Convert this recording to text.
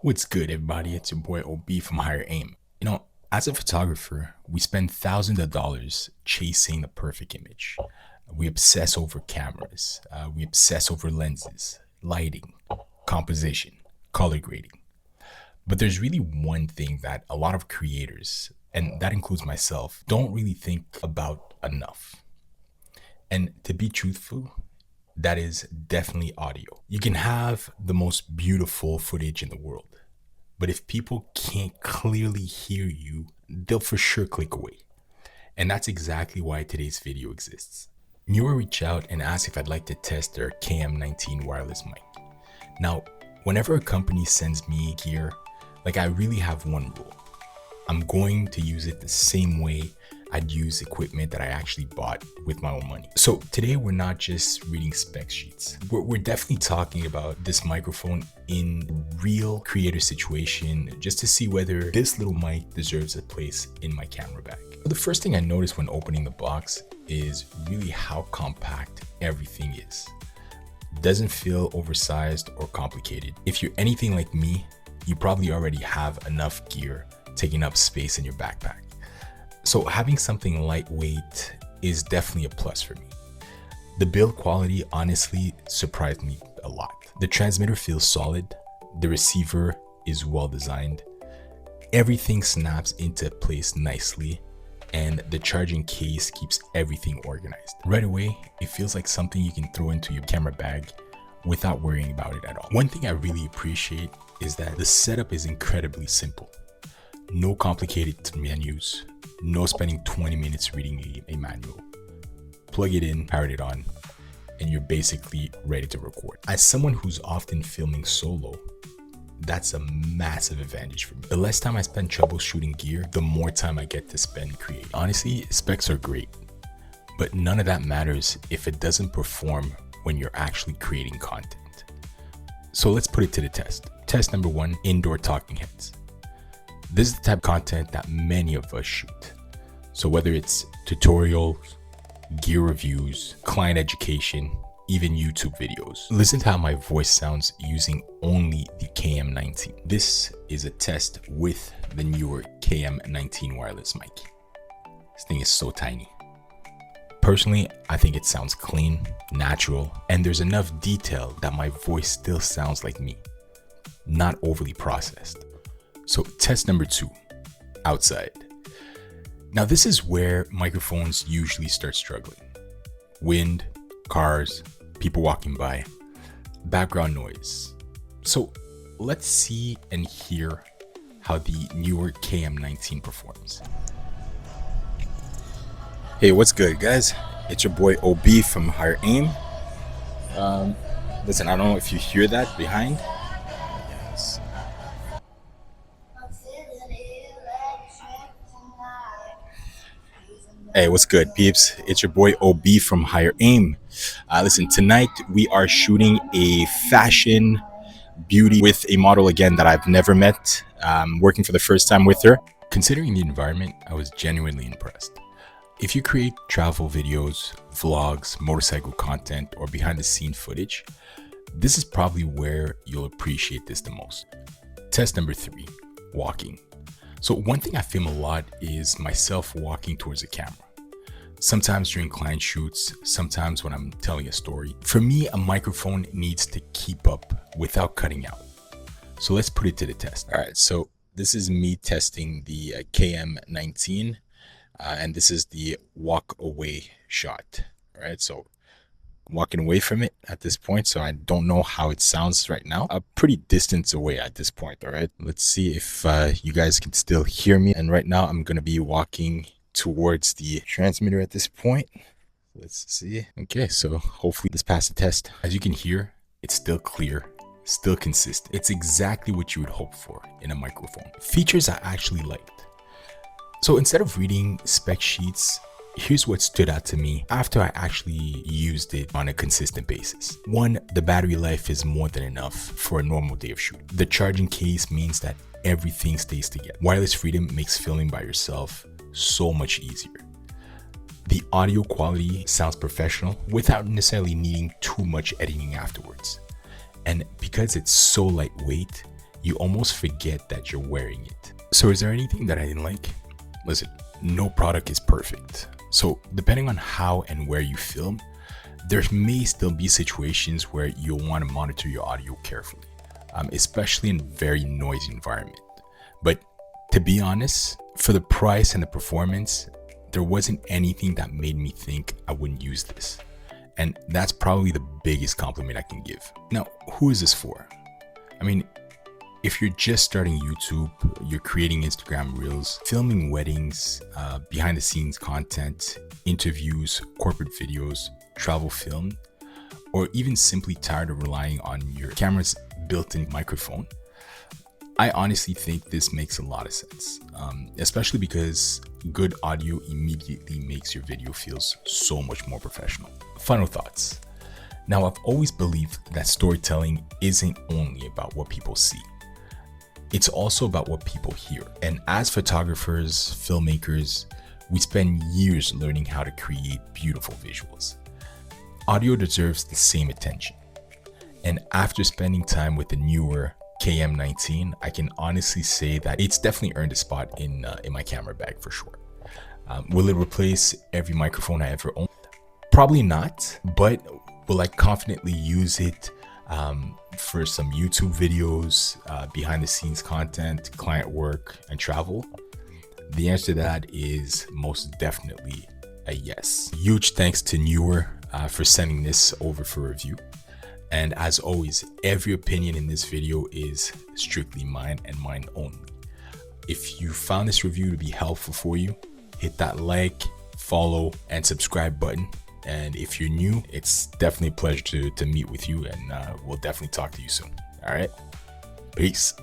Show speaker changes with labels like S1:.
S1: What's good, everybody? It's your boy OB from Higher Aim. As a photographer, we spend thousands of dollars chasing the perfect image. We obsess over cameras, we obsess over lenses, lighting, composition, color grading. But there's really one thing that a lot of creators, and that includes myself, don't really think about enough. And to be truthful, that is definitely audio. You can have the most beautiful footage in the world, but if people can't clearly hear you, they'll for sure click away. And that's exactly why today's video exists. Neewer reached out and asked if I'd like to test their KM19 wireless mic. Now, whenever a company sends me gear, I really have one rule. I'm going to use it the same way I'd use equipment that I actually bought with my own money. So today we're not just reading spec sheets. We're definitely talking about this microphone in real creator situation, just to see whether this little mic deserves a place in my camera bag. The first thing I noticed when opening the box is really how compact everything is. It doesn't feel oversized or complicated. If you're anything like me, you probably already have enough gear taking up space in your backpack. So having something lightweight is definitely a plus for me. The build quality honestly surprised me a lot. The transmitter feels solid, the receiver is well designed, everything snaps into place nicely, and the charging case keeps everything organized. Right away, it feels like something you can throw into your camera bag without worrying about it at all. One thing I really appreciate is that the setup is incredibly simple. No complicated menus, no spending 20 minutes reading a manual. Plug it in, power it on, and you're basically ready to record. As someone who's often filming solo, that's a massive advantage for me. The less time I spend troubleshooting gear, the more time I get to spend creating. Honestly, specs are great, but none of that matters if it doesn't perform when you're actually creating content. So let's put it to the test. Test number 1, indoor talking heads. This is the type of content that many of us shoot. So whether it's tutorials, gear reviews, client education, even YouTube videos. Listen to how my voice sounds using only the KM19. This is a test with the Neewer KM19 wireless mic. This thing is so tiny. Personally, I think it sounds clean, natural, and there's enough detail that my voice still sounds like me, not overly processed. So test number 2, outside. Now this is where microphones usually start struggling. Wind, cars, people walking by, background noise. So let's see and hear how the Neewer KM19 performs. Hey, what's good, guys? It's your boy OB from Higher Aim. Listen, I don't know if you hear that behind. Yes. Hey, what's good, peeps? It's your boy OB from Higher Aim. Listen, tonight we are shooting a fashion beauty with a model again that I've never met. Working for the first time with her. Considering the environment, I was genuinely impressed. If you create travel videos, vlogs, motorcycle content, or behind the scene footage, this is probably where you'll appreciate this the most. Test number 3, walking. So one thing I film a lot is myself walking towards the camera. Sometimes during client shoots, sometimes when I'm telling a story. For me, a microphone needs to keep up without cutting out. So let's put it to the test. All right, so this is me testing the KM19, and this is the walk away shot. All right, so walking away from it at this point, so I don't know how it sounds right now. A pretty distance away at this point. All right, let's see if you guys can still hear me. And right now I'm gonna be walking towards the transmitter at this point. Let's see. Okay, so hopefully this passed the test. As you can hear, it's still clear, still consistent. It's exactly what you would hope for in a microphone. Features I actually liked. So instead of reading spec sheets, here's what stood out to me after I actually used it on a consistent basis. 1, the battery life is more than enough for a normal day of shooting. The charging case means that everything stays together. Wireless freedom makes filming by yourself so much easier. The audio quality sounds professional without necessarily needing too much editing afterwards. And because it's so lightweight, you almost forget that you're wearing it. So is there anything that I didn't like? Listen, no product is perfect. So depending on how and where you film, there may still be situations where you'll want to monitor your audio carefully, especially in very noisy environment. But to be honest, for the price and the performance, there wasn't anything that made me think I wouldn't use this. And that's probably the biggest compliment I can give. Now, who is this for? I mean, if you're just starting YouTube, you're creating Instagram Reels, filming weddings, behind the scenes content, interviews, corporate videos, travel film, or even simply tired of relying on your camera's built-in microphone, I honestly think this makes a lot of sense, especially because good audio immediately makes your video feels so much more professional. Final thoughts. Now, I've always believed that storytelling isn't only about what people see. It's also about what people hear. And as photographers, filmmakers, we spend years learning how to create beautiful visuals. Audio deserves the same attention. And after spending time with the newer KM19, I can honestly say that it's definitely earned a spot in my camera bag for sure. Will it replace every microphone I ever own? Probably not, but will I confidently use it for some YouTube videos, behind the scenes content, client work, and travel? The answer to that is most definitely a yes. Huge thanks to Neewer for sending this over for review. And as always, every opinion in this video is strictly mine and mine only. If you found this review to be helpful for you, hit that like, follow, and subscribe button. And if you're new, it's definitely a pleasure to meet with you, and we'll definitely talk to you soon. All right, peace.